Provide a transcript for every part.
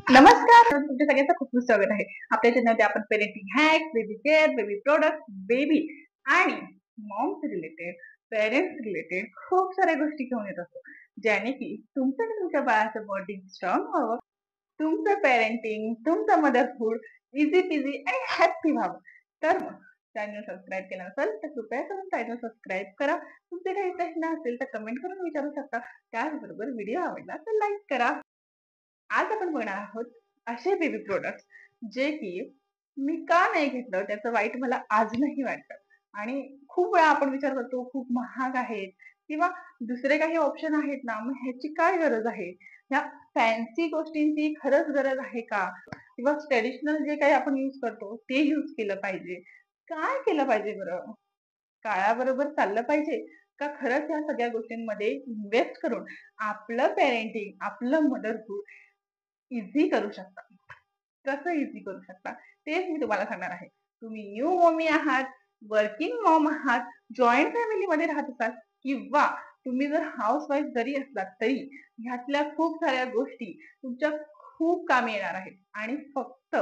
नमस्कार, तुमच्या सगळ्यांचं खूप खूप स्वागत आहे. आपल्या चॅनलमध्ये आपण parenting hacks, baby care, baby product, baby आणि मॉम्स रिलेटेड, पेरेंट्स रिलेटेड खूप साऱ्या गोष्टी घेऊन येत असतो, ज्याने की तुमचं आणि तुमच्या बाळाचं बॉन्डिंग स्ट्रॉंग व्हावं, तुमचं पेरेंटिंग, तुमचं मदरहुड इझी पिझी आणि हॅपी व्हावं. तर मग चॅनल सबस्क्राईब केलं नसेल तर कृपया करून चॅनल सबस्क्राईब करा. तुमचे काही प्रश्न असेल तर कमेंट करून विचारू शकता. त्याचबरोबर व्हिडिओ आवडला तर लाईक करा. आज आपण बघणार आहोत असे बेबी प्रोडक्ट जे की मी का नाही घेतलं त्याचं वाईट मला अजूनही वाटतं. आणि खूप वेळा आपण विचार करतो खूप महाग आहेत किंवा दुसरे काही ऑप्शन आहेत ना, मग ह्याची काय गरज आहे? ह्या फॅन्सी गोष्टींची खरंच गरज आहे का? किंवा ट्रेडिशनल जे काही आपण युज करतो ते युज केलं पाहिजे. काय केलं पाहिजे बरं? काळाबरोबर चाललं पाहिजे का खरंच या सगळ्या गोष्टींमध्ये इन्व्हेस्ट करून आपलं पेरेंटिंग, आपलं मदरहुड इझी करू शकता? कसं इझी करू शकता तेच मी तुम्हाला सांगणार आहे. तुम्ही न्यू मॉमी आहात, वर्किंग मॉम आहात, जॉईंट फॅमिलीमध्ये राहत असाल किंवा तुम्ही जर हाऊस वाईफ जरी असलात तरी ह्यातल्या खूप साऱ्या गोष्टी तुमच्या खूप कामी येणार आहेत. आणि फक्त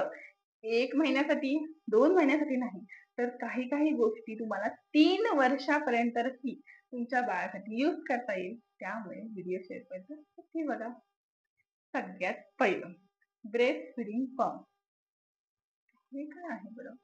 1 महिन्यासाठी, 2 महिन्यासाठी नाही, तर काही काही गोष्टी तुम्हाला 3 वर्षापर्यंतही तुमच्या बाळासाठी युज करता येईल. त्यामुळे व्हिडिओ शेअर करायचं नक्की बघा. सगळ्यात पहिलं, ब्रेस्ट फिडिंग पंप. हे काय आहे बरं?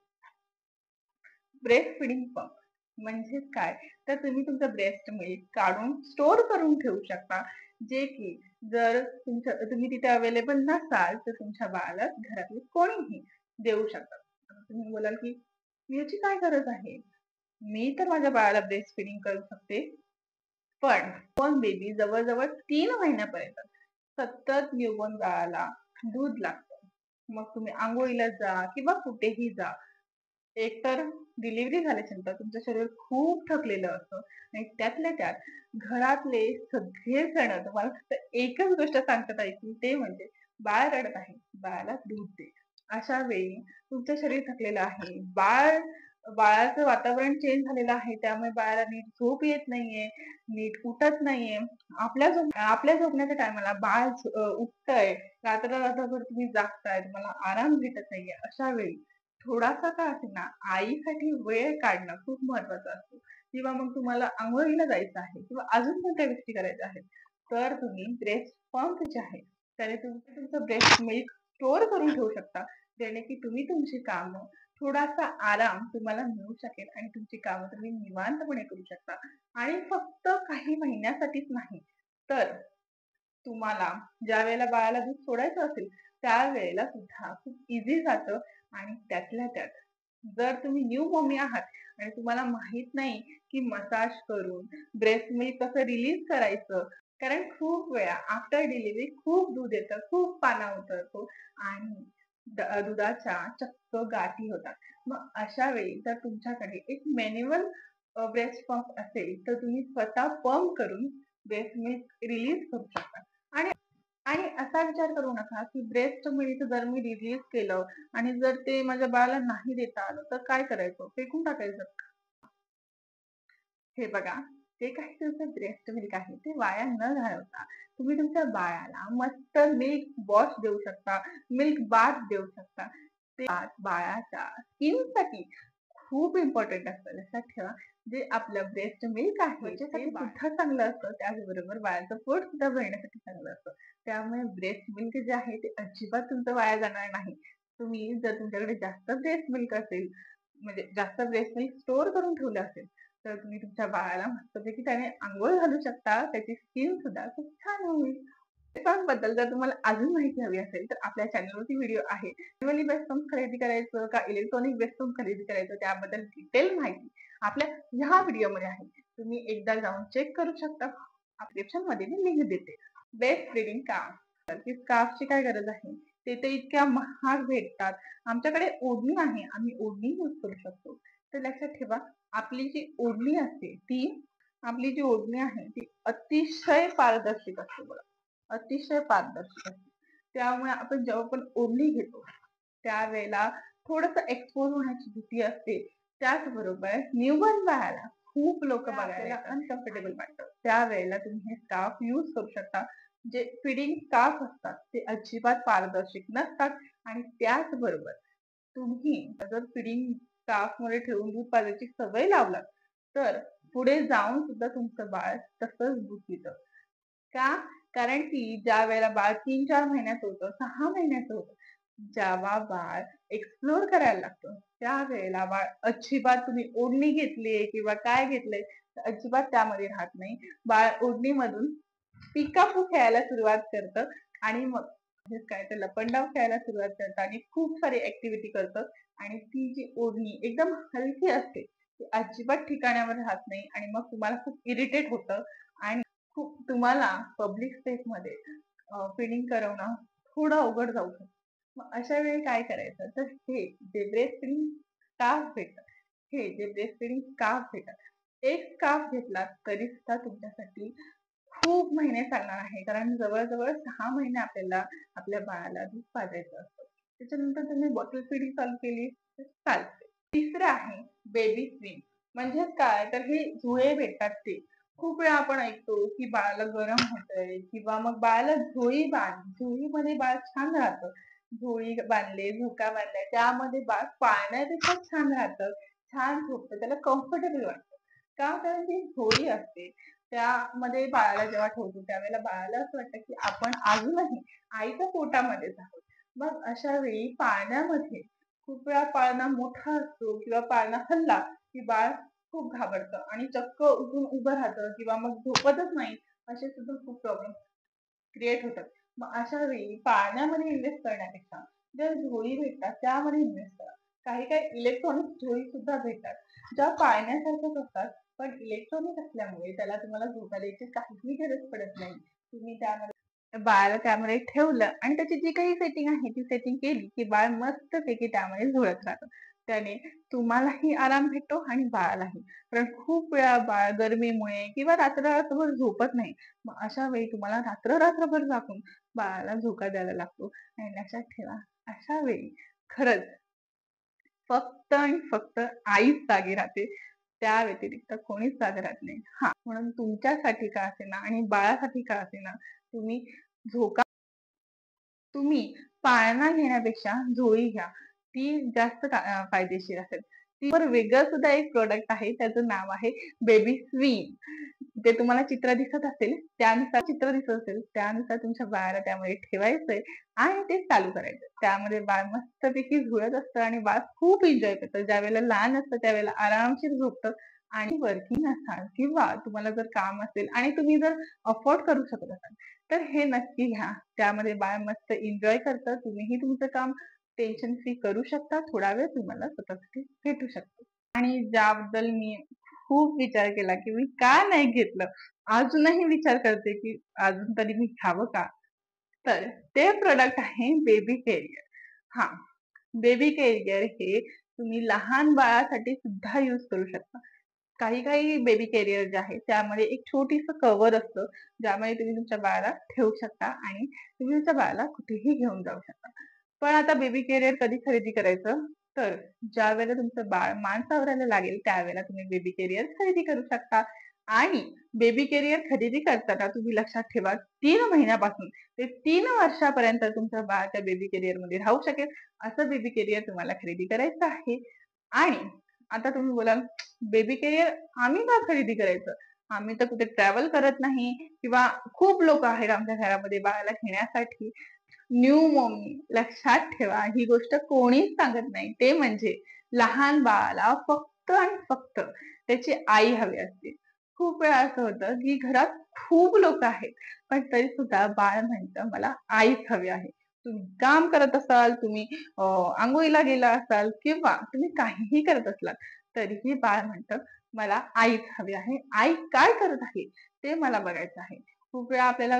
ब्रेस्ट फिडिंग पंप म्हणजे काय? तर तुम्ही तुमचं ब्रेस्ट मिल्क काढून स्टोअर करून ठेवू शकता, जे की जर तुम्ही तिथे अवेलेबल नसाल तर तुमच्या बाळाला घरातले कोणीही देऊ शकतात. आता तुम्ही बोलाल की याची काय गरज आहे? मी तर माझ्या बाळाला ब्रेस्ट फिडिंग करू शकते, पण बेबी जवळ-जवळ 3 महिन्यापर्यंत सतत न्यूबॉर्न बाळाला दूध लागतं. मग तुम्ही अंघोळीला जा किंवा कुठेही जा, एकतर डिलिव्हरी झाल्यानंतर तुमचं शरीर खूप थकलेलं असतं आणि त्यातल्या त्यात घरातले सगळेजण तुम्हाला फक्त एकच गोष्ट सांगतात आहे की ते म्हणजे बाळ रडत आहे, बाळाला दूध दे. अशा वेळी तुमचं शरीर थकलेलं आहे, बाळाचं वातावरण चेंज झालेलं आहे, त्यामुळे बाळाला नीट झोप येत नाहीये, नीट उठत नाहीये. आपल्या झोपण्याच्या टायमाला बाळ उठतंय, रात्रभर तुम्ही जागताय, तुम्हाला आराम भेटत नाहीये. अशा वेळी थोडासा का असेना आईसाठी वेळ काढणं खूप महत्वाचं असतं. किंवा मग तुम्हाला अंघोळीला जायचं आहे किंवा अजून कोणत्या गोष्टी करायच्या आहेत, तर तुम्ही ब्रेस्ट पंप जे आहे त्याने तुम्ही तुमचं ब्रेस्ट मिल्क स्टोअर करून ठेवू शकता, जेणे की तुम्ही तुमची कामं, थोडासा आराम तुम्हाला मिळू शकेल आणि तुमची कामं तुम्ही निवांतपणे करू शकता. आणि फक्त काही महिन्यासाठीच नाही, तर तुम्हाला ज्या वेळेला बाळाला दूध सोडायचं असेल त्यावेळेला सुद्धा खूप इझी जातं. आणि त्यातल्या त्यात जर तुम्ही न्यू मम्मी आहात आणि तुम्हाला माहित नाही की मसाज करून ब्रेस्ट मिल्क कसं रिलीज करायचं, कारण खूप वेळा आफ्टर डिलिव्हरी खूप दूध येतं, खूप पाना उतरतो आणि दुधाच्या चक्क गाठी होतात. मग अशा वेळी जर तुमच्याकडे एक मॅन्युअल ब्रेस्ट पंप असेल तर तुम्ही स्वतः पंप करून ब्रेस्ट मिल्क रिलीज करू शकता. आणि आणि असा विचार करू नका की ब्रेस्ट मिल्क जर मी रिलीज केलं आणि जर ते माझ्या बाळाला नाही देता आलं तर काय करायचं? फेकून टाकायचं? हे बघा, जे काही तुमचं ब्रेस्ट मिल्क आहे ते वाया न घालवता तुम्ही तुमच्या बाळाला मस्त मिल्क वॉश देऊ शकता, मिल्क बाथ देऊ शकता. ते बाथ बाळाच्या स्किनसाठी खूप इम्पॉर्टंट असतं. लक्षात ठेवा, जे आपलं ब्रेस्ट मिल्क आहे ते सुद्धा चांगलं असतं, त्याचबरोबर बाळाचं पोट सुद्धा भरण्यासाठी चांगलं असतं. त्यामुळे ब्रेस्ट मिल्क जे आहे ते अजिबात तुमचं वाया जाणार नाही. तुम्ही जर तुमच्याकडे जास्त ब्रेस्ट मिल्क असेल, म्हणजे जास्त ब्रेस्ट मिल्क स्टोअर करून ठेवलं असेल, तर तुम्ही तुमच्या बाळाला मस्तपैकी त्याने अंघोळ घालू शकता. त्याची स्किन सुद्धा खूप छान होईल. बद्दल जर तुम्हाला अजून माहिती हवी असेल तर आपल्या चॅनलवरती व्हिडिओ आहे. मॅन्युअली बेस्ट पंप खरेदी करायचं का इलेक्ट्रॉनिक बेस्ट पंप खरेदी करायचं त्याबद्दल डिटेल माहिती आपल्या ह्या व्हिडिओमध्ये आहे. तुम्ही एकदा जाऊन चेक करू शकता. डिस्क्रिप्शन मध्ये मी लिंक देते. Best breeding scarf. की स्कार्फची काय गरज आहे? ते तर इतक्या महाग भेटतात. आमच्याकडे ओढणी आहे, आम्ही ओढणी यूज करू शकतो. तर लक्षात ठेवा, आपली जी ओढणी असते आपली जी ओढणी आहे ती अतिशय पारदर्शक असते बघा, अतिशय पारदर्शक असते. त्यामुळे आपण जेव्हा पण ओढणी घेतो त्यावेळेला थोडस एक्सपोज होण्याची भीती असते. त्याचबरोबर न्यूबॉर्न बाळाला खूप लोक बघायला अनकम्फर्टेबल वाटतं, त्यावेळेला तुम्ही हे स्कार्फ यूज करू शकता. जे फिडिंग स्कार्फ असतात ते अजिबात पारदर्शक नसतात आणि त्याचबरोबर तुम्ही जर फिडिंग स्कार्फमध्ये ठेवून दूध पाजायची सवय लावलात तर पुढे जाऊन सुद्धा तुमचं बाळ तसंच दूध पितं. का? कारण की ज्या वेळेला बाळ 3-4 महिन्याचं होतं, 6 महिन्याचं होतं, जेव्हा बाळ एक्सप्लोर करायला लागतं, त्यावेळेला बाळ अजिबात तुम्ही ओढणी घेतलीये किंवा काय घेतलंय तर अजिबात त्यामध्ये राहत नाही. बाळ ओढणीमधून पिकापू खेळायला सुरुवात करतं आणि मग म्हणजेच काय तर लपंडाव खेळायला सुरुवात करतं आणि खूप सारी ऍक्टिव्हिटी करतं आणि ती जी ओढणी एकदम हलकी असते ती अजिबात ठिकाणावर राहत नाही आणि मग तुम्हाला खूप इरिटेट होतं आणि खूप तुम्हाला पब्लिक स्पेसमध्ये फिडिंग करवणं थोडं अवघड जाऊ शकतं. मग अशा वेळी काय करायचं तर हे जे ब्रेस्ट फिडिंग स्कार्फ भेटतात, हे जे ब्रेस्ट फिडिंग स्कार्फ भेटतात, एक स्कार्फ घेतला तरी सुद्धा तुमच्यासाठी खूप महिने चालणार आहे. कारण जवळ-जवळ 6 महिने आपल्याला आपल्या बाळाला दूध पाजायचं असतं. त्याच्यानंतर तुम्ही बॉटल फीडिंग चालू केली तर चालते. तिसरं आहे बेबी स्विंग. म्हणजेच काय तर हे झोळे भेटतात ते. खूप वेळा आपण ऐकतो की बाळाला गरम होतंय किंवा मग बाळाला झोळी बांध. झोळीमध्ये बाळ छान राहतं. झोळी बांधली, झोका बांधलाय त्यामध्ये बाळ पाळण्यापेक्षा छान राहतं. छान झोपतं. त्याला कम्फर्टेबल वाटतं. का? कारण ती झोळी असते. त्यामध्ये बाळाला जेव्हा ठेवतो त्यावेळेला बाळाला असं वाटतं की आपण अजूनही आईच्या पोटामध्येच आहोत. मग अशा वेळी पाळण्यामध्ये खूप वेळा पाळणा मोठा असतो किंवा पाळणा हलला की बाळ खूप घाबरतं आणि चक्क उठून उभं राहतं किंवा मग झोपतच नाही. असे सुद्धा खूप प्रॉब्लेम क्रिएट होतात. मग अशा वेळी पाळण्यामध्ये इन्व्हेस्ट करण्यापेक्षा ज्या झोळी भेटतात त्यामध्ये इन्व्हेस्ट करा. काही इलेक्ट्रॉनिक झोळी सुद्धा भेटतात. ज्या पाळण्यासारख्याच असतात पण इलेक्ट्रॉनिक असल्यामुळे त्याला तुम्हाला झोका द्यायची काहीही गरज पडत नाही. तुम्ही त्यामध्ये बाळाला त्यामध्ये ठेवलं आणि त्याची जी काही सेटिंग आहे ती सेटिंग केली की बाळ मस्तपैकी त्यामध्ये झोळत राहतं. त्याने तुम्हालाही आराम भेटतो आणि बाळालाही. कारण खूप वेळा बाळ गरमीमुळे किंवा रात्र-रात्रभर झोपत नाही. मग अशा वेळी तुम्हाला रात्र-रात्रभर जागून बाळाला झोका द्यायला लागतो. आणि लक्षात ठेवा अशा वेळी खरंच फक्त आणि फक्त आईच जागी राहते. त्या व्यतिरिक्त कोणीच जागे राहत नाही. हां, म्हणून तुमच्यासाठी का असेना आणि बाळासाठी का असेना तुम्ही झोका तुम्ही पाळणा घेण्यापेक्षा झोळी घ्या. ती जास्त फायदेशीर असेल. वर वेगळं सुद्धा एक प्रॉडक्ट आहे त्याचं नाव आहे बेबी स्विंग. ते तुम्हाला चित्र दिसत असेल त्यानुसार तुमच्या बाळाला त्यामध्ये ठेवायचंय आणि ते चालू करायचं. त्यामध्ये बाळ मस्तपैकी झुळत असतं आणि बाळ खूप एन्जॉय करतं. ज्यावेळेला लहान असतं त्यावेळेला आरामशीर झोपतं आणि वर्किंग असाल किंवा तुम्हाला जर काम असेल आणि तुम्ही जर अफोर्ड करू शकत असाल तर हे नक्की घ्या. त्यामध्ये बाळ मस्त एन्जॉय करतं. तुम्हीही तुमचं काम टेन्शन फ्री करू शकता. थोडा वेळ तुम्हाला स्वतःसाठी भेटू शकतो. आणि ज्याबद्दल मी खूप विचार केला की मी का नाही घेतलं? अजूनही विचार करते की अजून तरी मी घ्यावं का? तर ते प्रॉडक्ट आहे बेबी कॅरियर. हां, बेबी कॅरियर हे तुम्ही लहान बाळासाठी सुद्धा यूज करू शकता. काही बेबी कॅरियर जे आहे त्यामध्ये एक छोटीसं कव्हर असतं, ज्यामध्ये तुम्ही तुमच्या बाळाला ठेवू शकता आणि तुम्ही तुमच्या बाळाला कुठेही घेऊन जाऊ शकता. पण आता बेबी कॅरियर कधी खरेदी करायचं? तर ज्यावेळेला तुमचं बाळ मान सावरायला लागेल त्यावेळेला तुम्ही बेबी कॅरियर खरेदी करू शकता. आणि बेबी कॅरियर खरेदी करताना तुम्ही लक्षात ठेवा 3 महिन्यापासून ते 3 वर्षापर्यंत तुमचं बाळ त्या बेबी कॅरियरमध्ये राहू शकेल, असं बेबी कॅरियर तुम्हाला खरेदी करायचं आहे. आणि आता तुम्ही बोलाल, बेबी कॅरियर आम्ही का खरेदी करायचं? आम्ही तर कुठे ट्रॅव्हल करत नाही किंवा खूप लोक आहेत आमच्या घरामध्ये बाळाला घेण्यासाठी. न्यू मॉमी लक्षात ठेवा ही गोष्ट कोणीच सांगत नाही. ते म्हणजे लहान बाळाला फक्त आणि फक्त त्याची आई हवी असते. खूप वेळा असं होतं की घरात खूप लोक आहेत, पण तरी सुद्धा बाळ म्हणतं मला आईच हवी आहे. तुम्ही काम करत असाल, तुम्ही अंघोळीला गेला असाल किंवा तुम्ही काहीही करत असलात, तरीही बाळ म्हणतं मला आईच हवी आहे. आई काय करत आहे ते मला बघायचं आहे. खूप वेळा आपल्याला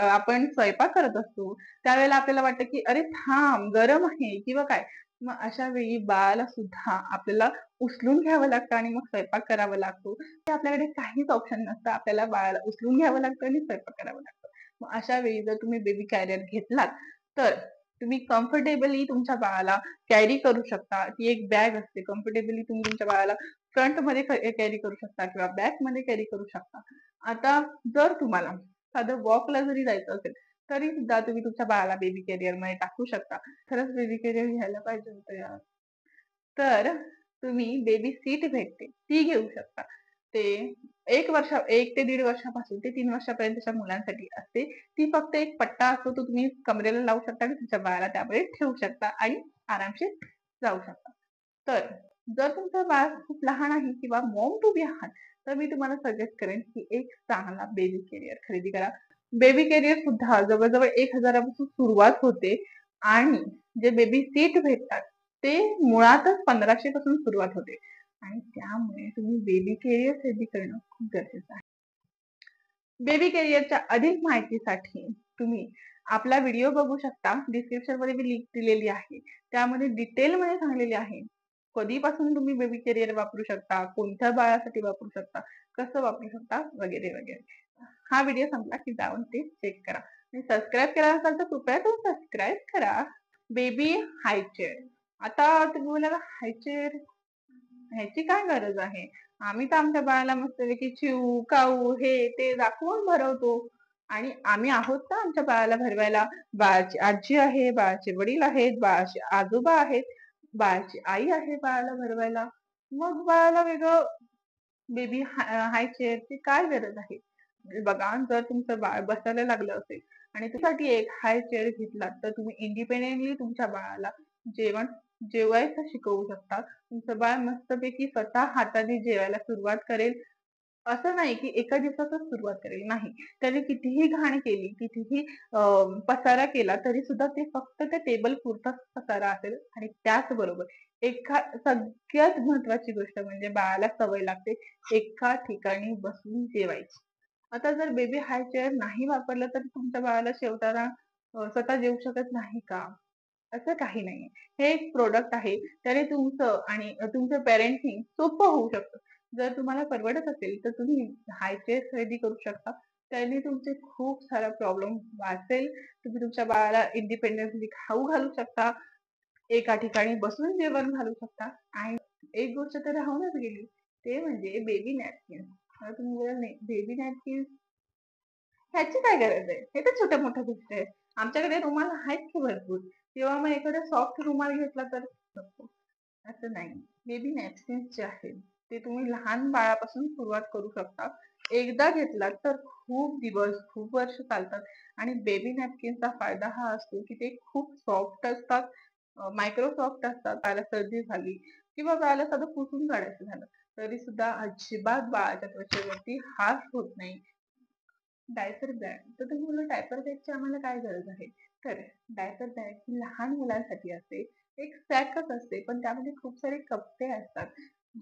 आपण स्वयंपाक करत असतो, त्यावेळेला आपल्याला वाटतं की अरे थांब गरम आहे किंवा काय. मग अशा वेळी बाळाला सुद्धा आपल्याला उचलून घ्यावं लागतं आणि मग स्वयंपाक करावा लागतो. ते आपल्याकडे काहीच ऑप्शन नसतं. आपल्याला बाळाला उचलून घ्यावं लागतं आणि स्वयंपाक करावा लागतो. मग अशा वेळी जर तुम्ही बेबी कॅरियर घेतलात, तर तुम्ही कम्फर्टेबली तुमच्या बाळाला कॅरी करू शकता. ती एक बॅग असते. कम्फर्टेबली तुम्ही तुमच्या बाळाला फ्रंटमध्ये कॅरी करू शकता किंवा बॅकमध्ये कॅरी करू शकता. आता जर तुम्हाला साधं वॉकला जरी जायचं असेल तरी सुद्धा तुम्ही तुमच्या बाळाला बेबी कॅरियर मध्ये टाकू शकता. खरंच बेबी कॅरियर घ्यायला पाहिजे होतं यार. तर तुम्ही बेबी सीट भेटते ती घेऊ शकता. ते 1 ते 1.5 वर्षापासून ते 3 वर्षापर्यंतच्या मुलांसाठी असते. ती फक्त एक पट्टा असतो तो तुम्ही कमरेला लावू शकता आणि तुमच्या बाळाला त्यामध्ये ठेवू शकता आणि आरामशीर जाऊ शकता. तर जर तुमचं बाळ खूप लहान आहे किंवा मॉम टू बी आहात, तर मी तुम्हाला सजेस्ट करेन की एक चांगला बेबी कॅरियर खरेदी करा. बेबी कॅरियर सुद्धा जवळ-जवळ 1,000 पासून सुरुवात होते आणि जे बेबी सीट भेटतात ते मुळातच 1500 पासून सुरुवात होते आणि त्यामुळे तुम्ही बेबी कॅरियर खरेदी करणं खूप गरजेचं आहे. बेबी कॅरियरच्या अधिक माहितीसाठी तुम्ही आपला व्हिडिओ बघू शकता. डिस्क्रिप्शन मध्ये मी लिंक दिलेली आहे. त्यामध्ये डिटेलमध्ये सांगलेले आहे. कधीपासून तुम्ही बेबी कॅरियर वापरू शकता, कोणत्या बाळासाठी वापरू शकता, कसं वापरू शकता वगैरे वगैरे. हा व्हिडिओ संपला की जाऊन ते चेक करा आणि सबस्क्राईब केला नसाल तर कृपया तो सबस्क्राईब करा. Baby hi chair. आता तुम्ही बोलाल हाय चेअर ह्याची काय गरज आहे? आम्ही तर आमच्या बाळाला मस्तपैकी चिऊ, काऊ हे ते दाखवून भरवतो आणि आम्ही आहोत ना आमच्या बाळाला भरवायला. बाळाची आजी आहे, बाळाचे वडील आहेत, बाळाचे आजोबा आहेत, बाळाची आई आहे बाळाला भरवायला. मग बाळाला वेगळं बेबी हाय चेअरची काय गरज आहे? बघा जर तुमचं बाळ बसायला लागलं असेल आणि त्यासाठी एक हाय चेअर घेतला तर तुम्ही इंडिपेंडेंटली तुमच्या बाळाला जेवण जेवायचं शिकवू शकता. तुमचं बाळ मस्तपैकी स्वतः हाताने जेवायला सुरुवात करेल. असं नाही की एका दिवसातच सुरुवात करेल, नाही. त्याने कितीही घाण केली, कितीही पसारा केला तरी सुद्धा ते फक्त त्या टेबल पुरताच पसारा असेल आणि त्याचबरोबर सगळ्यात महत्वाची गोष्ट म्हणजे बाळाला सवय लागते एका ठिकाणी बसून जेवायची. आता जर बेबी हाय चेअर नाही वापरलं तर तुमच्या बाळाला जेवताना स्वतः जेवू शकत नाही का? असं काही नाहीये. हे एक प्रोडक्ट आहे. त्याने तुमचं आणि तुमचं पॅरेंटिंग सोपं होऊ शकतं. जर तुम्हाला परवडत असेल तर तुम्ही हाय चेअर खरेदी करू शकता. त्याने तुमचे खूप सारा प्रॉब्लेम वाचेल. तुम्ही तुमच्या बाळाला इंडिपेंडेंटली खाऊ घालू शकता. एका ठिकाणी बसून जेवण घालू शकता आणि एक गोष्ट तर राहूनच गेली. ते म्हणजे बेबी नॅपकिन. आता तुम्ही बोलाल नाही बेबी नॅपकिन ह्याची काय गरज आहे? हे तर छोट्या-मोठ्या गोष्टी आहेत. आमच्याकडे रुमाल आहेत की भरपूर. किंवा मग एखादा सॉफ्ट रुमाल घेतला तर नको. असं नाही. बेबी नॅपकिन्स जे आहेत, ते तुम्ही लहान बाळापासून सुरुवात करू शकता. एकदा घेतलात तर खूप दिवस, खूप वर्ष चालतात आणि बेबी नॅपकिनचा फायदा हा असतो, की ते खूप सॉफ्ट असतात, मायक्रो सॉफ्ट असतात. बाळाला सर्दी झाली किंवा बाळाला साधं पुसून काढायचं झालं, तरी सुद्धा अजिबात बाळाच्या त्वचेवरती हात होत नाही. Diaper bag. तर तुम्ही बोलला डायपर बॅगची आम्हाला काय गरज आहे? तर डायपर बॅग ही लहान मुलांसाठी असते. एक सॅकच असते, पण त्यामध्ये खूप सारे कप्पे असतात,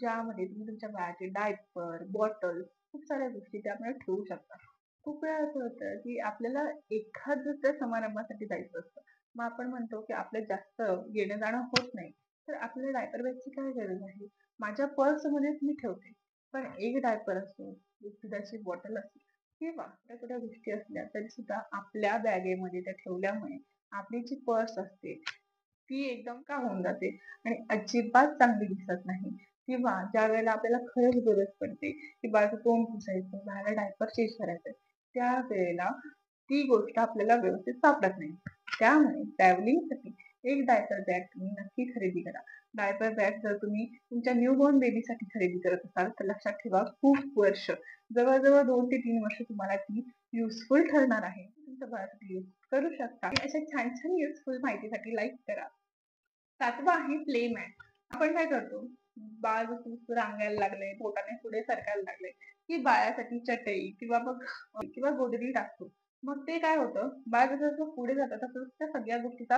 ज्यामध्ये तुम्ही तुमच्या बाळाचे डायपर, बॉटल खूप साऱ्या गोष्टी त्यामध्ये ठेवू शकता. खूप वेळा असं होतं, की आपल्याला एखाद्या समारंभासाठी जायचं असतं. मग आपण म्हणतो, की आपलं जास्त येणं-जाणं होत नाही. तर आपल्याला डायपर बॅगची काय गरज आहे? माझ्या पर्समध्येच मी ठेवते. पण एक डायपर असतो, एक दुधाची बॉटल असते किंवा छोट्या-छोट्या गोष्टी असल्या तरी सुद्धा आपल्या बॅगेमध्ये त्या ठेवल्यामुळे आपली जी पर्स असते ती एकदम का होऊन जाते आणि अजिबात चांगली दिसत नाही. किंवा ज्यावेळेला आपल्याला खरंच गरज पडते, की बाळाचं तोंड पुसायचं, बाळाला डायपर चेंज करायचंय, त्यावेळेला ती गोष्ट आपल्याला व्यवस्थित सापडत नाही. त्यामुळे ट्रॅव्हलिंगसाठी एक डायपर बॅग तुम्ही नक्की खरेदी करा. डायपर बॅग जर तुम्ही तुमच्या न्यूबॉर्न बेबीसाठी खरेदी करत असाल तर लक्षात ठेवा खूप वर्ष जवळ-जवळ 2 ते 3 वर्ष तुम्हाला ती युजफुल ठरणार आहे. तुमच्या बाळासाठी यूज करू शकता. अशा छान-छान युजफुल माहितीसाठी लाईक करा. 7वा आहे प्ले मॅट. आपण काय करतो? बाळ जसं रांगायला लागलंय, पोटाने पुढे सरकायला लागलंय, की बाळासाठी चटई किंवा गोधडी टाकतो. मग ते काय होतं? बाळ जसं-जसं पुढे जातं तसं त्या सगळ्या गोष्टीचा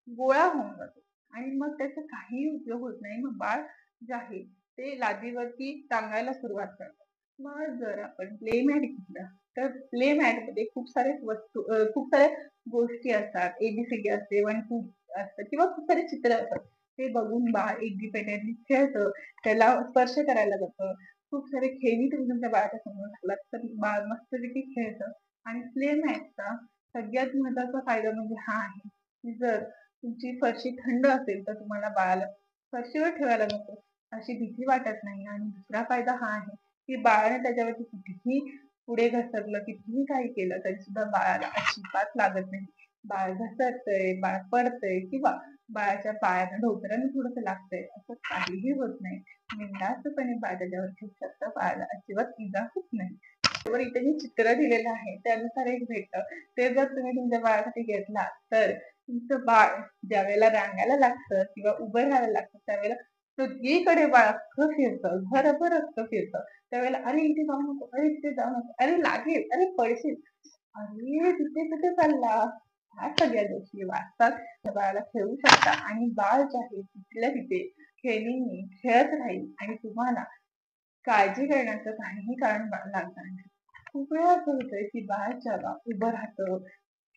गोळा होऊन जातो आणि मग त्याचा काहीही उपयोग होत नाही. मग बाळ जे आहे ते लादीवरती टांगायला सुरुवात करतं. मग जर आपण प्ले मॅट घेतलं, तर प्ले मॅटमध्ये खूप साऱ्या गोष्टी असतात. ABCD असते, 1, 2 असतं किंवा खूप सारे चित्र असतात. ते बघून बाळ इंडिपेंडेंटली खेळतं. त्याला स्पर्श करायला जातं. खूप सारे खेळणी तुम्ही तुमच्या बाळाच्या समोर घातलात तर बाळ मस्तपैकी खेळतं आणि प्ले मॅटचा सगळ्यात महत्त्वाचा फायदा म्हणजे हा आहे, की जर तुमची फरशी थंड असेल तर तुम्हाला बाळाला फरशीवर ठेवायला नको अशी भीती वाटत नाही आणि दुसरा फायदा हा आहे, की बाळाने त्याच्यावरती कितीही पुढे घसरलं, कितीही काही केलं तरी सुद्धा बाळाला अजिबात लागत नाही. बाळ घसरतंय, बाळ पडतंय किंवा बाळाच्या पायानं ढोपरानं थोडंसं लागतंय असं काहीही होत नाही. बिनधास्तपणे बाळ त्याच्यावर ठेवू शकतं. बाळाला अजिबात इजा होत नाही. बरोबर इथे मी चित्र दिलेलं आहे त्यानुसार एक भेटतं. ते जर तुम्ही तुमच्या बाळासाठी घेतला तर तुमचं बाळ ज्यावेळेला रांगायला लागतं किंवा उभं राहायला लागतं त्यावेळेला सगळीकडे बाळ अख्खं फिरतं, घरभर अख्खं फिरतं. त्यावेळेला अरे इथे जाऊ नको, अरे तिथे जाऊ नको, अरे लागेल, अरे पडशील, अरे तिथे कुठे चालला. ह्या सगळ्या गोष्टी वाचतात. त्या बाळाला खेळू शकता आणि बाळ जे आहे तिथल्या तिथे खेळणी खेळत राहील आणि तुम्हाला काळजी करण्याचं काहीही कारण लागणार नाही. खूप वेळा असं होतंय की बाळ जेव्हा उभं राहतं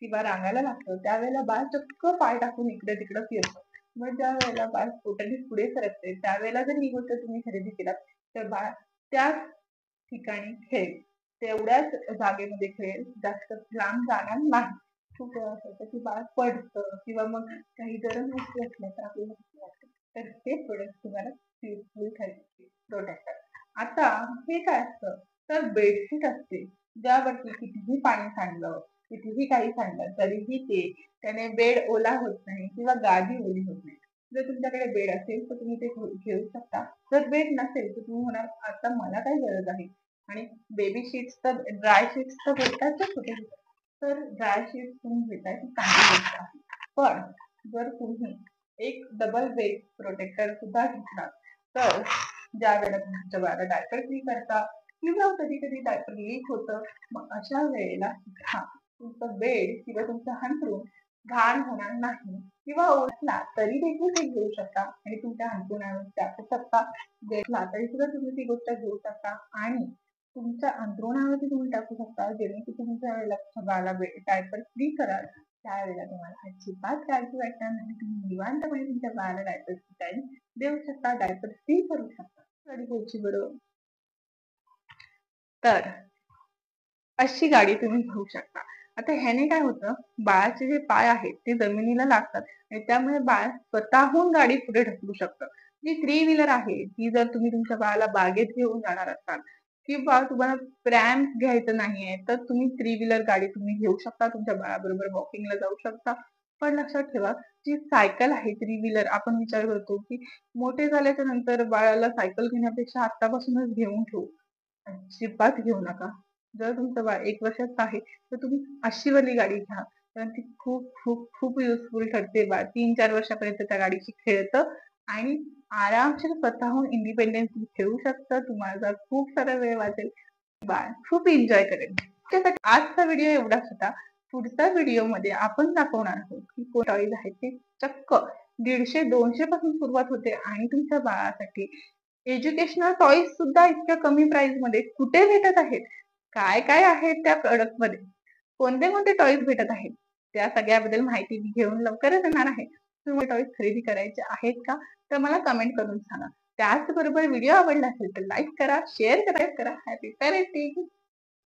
किंवा रांगायला लागतं त्यावेळेला बाळ चक्क पाय टाकून इकडे तिकडे फिरतं. मग ज्या वेळेला बाळ पोटाने पुढे सरकते त्यावेळेला जर ही गोष्ट तुम्ही खरेदी केलात तर बाळ त्याच ठिकाणी खेळेल. तेवढ्याच जागेमध्ये खेळेल, जास्त लांब जाणार नाही. खूप वेळा असं होतं की बाळ पडतं किंवा मग काही गरम वस्तू असल्या तर आपल्याला भीती वाटते. तर हे प्रोडक्ट तुम्हाला युजफुल ठरेल. प्रोडक्ट आता हे काय असतं तर बेडशीट असते ज्यावरती कितीही पाणी सांडलं कितीही काही सांडलं तरीही त्याने बेड ओला होत नाही किंवा गादी ओली होत नाही. जर तुमच्याकडे बेड असेल तर तुम्ही ते घेऊ शकता. जर बेड नसेल तर तुम्ही म्हणाल आता मला काय गरज आहे आणि बेबी शीट्स तर ड्राय शीट्स तर भेटतात कुठे तर ड्राय शीट्स तुम्ही घेताय ती चांगली गोष्ट आहे. पण जर तुम्ही एक डबल बेड प्रोटेक्टर सुद्धा घेतला तर ज्या वेळेला तुमच्या बाळाला डायपर फ्री करता किंवा कधी कधी डायपर लीक होतं मग अशा वेळेला हा तुमचं बेड किंवा तुमचं अंथरूण घाण होणार नाही किंवा ओढला तरी देखील ते घेऊ शकता आणि तुमच्या अंथरुणावर टाकू शकता. घेतला तरी सुद्धा तुम्ही ती गोष्ट घेऊ शकता आणि तुमच्या अंथरुणावरती तुम्ही टाकू शकता जेणे की तुमच्या वेळेला बाळाला डायपर फ्री कराल त्यावेळेला तुम्हाला अजिबात काळजी वाटणार नाही. तुम्ही निवांतपणे तुमच्या बाळाला डायपरची टाइम देऊ शकता, डायपर फ्री करू शकता. गाडी घ्यायची बरोबर तर अशी गाडी तुम्ही घेऊ शकता. आता ह्याने काय होतं बाळाचे जे पाय आहेत ते जमिनीला लागतात आणि त्यामुळे बाळ स्वतःहून गाडी पुढे ढकलू शकतं. जी थ्री व्हीलर आहे ती जर तुम्ही तुमच्या बाळाला बागेत घेऊन जाणार असाल किंवा तुम्हाला प्रॅम्प घ्यायचं नाहीये तर तुम्ही थ्री व्हीलर गाडी तुम्ही घेऊ शकता. तुमच्या बाळाबरोबर वॉकिंगला जाऊ शकता. पण लक्षात ठेवा जी सायकल आहे थ्री व्हीलर आपण विचार करतो की मोठे झाल्याच्या नंतर बाळाला सायकल घेण्यापेक्षा आतापासूनच घेऊन ठेवू. अजिबात घेऊ नका. जर तुमचं बाळ 1 वर्षाचं आहे तर तुम्ही अशी वाली गाडी घ्या. कारण ती खूप खूप खूप युजफुल ठरते. बाळ 3-4 वर्षापर्यंत त्या गाडीशी खेळतं आणि आरामशीर स्वतःहून इंडिपेंडेंटली खेळू शकतं. तुम्हाला खूप सारा वेळ वाचेल. बाळ खूप एन्जॉय करेल. त्यासाठी आजचा व्हिडिओ एवढाच होता. पुढच्या व्हिडिओमध्ये आपण दाखवणार आहोत की टॉयज आहेत ते चक्क 150-200 पासून सुरुवात होते आणि तुमच्या बाळासाठी एज्युकेशनल टॉयज सुद्धा इतक्या कमी प्राइस मध्ये कुठे भेटत आहेत. काय काय आहेत त्या प्रोडक्ट मध्ये कोणते कोणते टॉयज भेटत आहेत त्या सगळ्याबद्दल माहिती मी घेऊन लवकरच येणार आहे. तुम्हाला टॉयज खरेदी करायचे आहेत का तर मला कमेंट करून सांगा. त्याचबरोबर व्हिडिओ आवडला असेल तर लाईक करा, शेअर करा. Happy parenting.